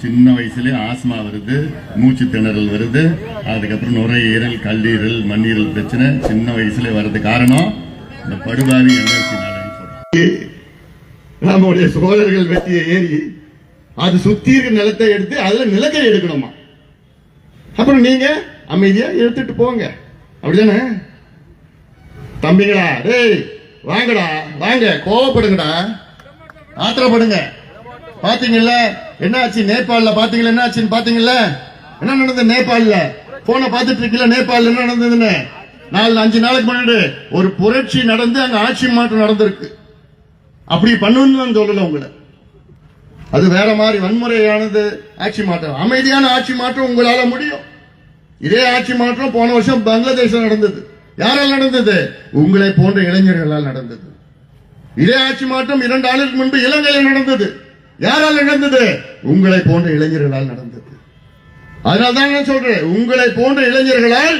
சின்ன வயசுல ஆஸ்மா வருது, மூச்சு திணறல் வருது, அதுக்கப்புறம் நுரையீரல், கல்லீரல், மண்ணீரல் பிரச்சனை சின்ன வயசுல வர்றது காரணம் இந்த படுபாவி என்எல்சினாலன்னு சொல்றோம். நம்முடைய சோழர்கள் வெற்றியை ஏறி அது சுத்தி இருக்க நிலத்தை எடுத்து அதுல நிலக்கரி எடுக்கணுமா? அப்புறம் நீங்க அமைதியா எடுத்துட்டு போங்க, அப்படிதானே? தம்பிங்களா, டேய் வாங்கடா, வாங்க, கோவப்படுங்கடா, ஆத்திரப்படுங்க. பாத்தீங்கல்ல என்ன ஆச்சு நேபாள்ல? பாத்தீங்களா என்ன ஆச்சுன்னு? பாத்தீங்கல்ல என்ன நடந்தது நேபாள்ல? போன பாத்துட்டு இருக்கீங்களா நேபாள்ல என்ன நடந்ததுன்னு? 4-5 நாளைக்கு முன்னாடி ஒரு புரட்சி நடந்து அங்க ஆட்சி மாற்றம் நடந்திருக்கு. அப்படி பண்ணுன்னு சொல்லல உங்களை, அது வேற மாதிரி வன்முறையானது ஆட்சி மாற்றம். அமைதியான ஆட்சி மாற்றம் உங்களால முடியும். இதே ஆட்சி மாற்றம் போன வருஷம் பங்களாதேஷ் நடந்தது. யாரால் நடந்தது? உங்களை போன்ற இளைஞர்களால் நடந்தது. இதே ஆட்சி மாற்றம் 2 ஆண்டுகளுக்கு முன்பு இலங்கையில் நடந்தது. யாரால் நடந்தது? உங்களை போன்ற இளைஞர்களால் நடந்தது. அதனால்தான் நான் சொல்றேன், உங்களை போன்ற இளைஞர்களால்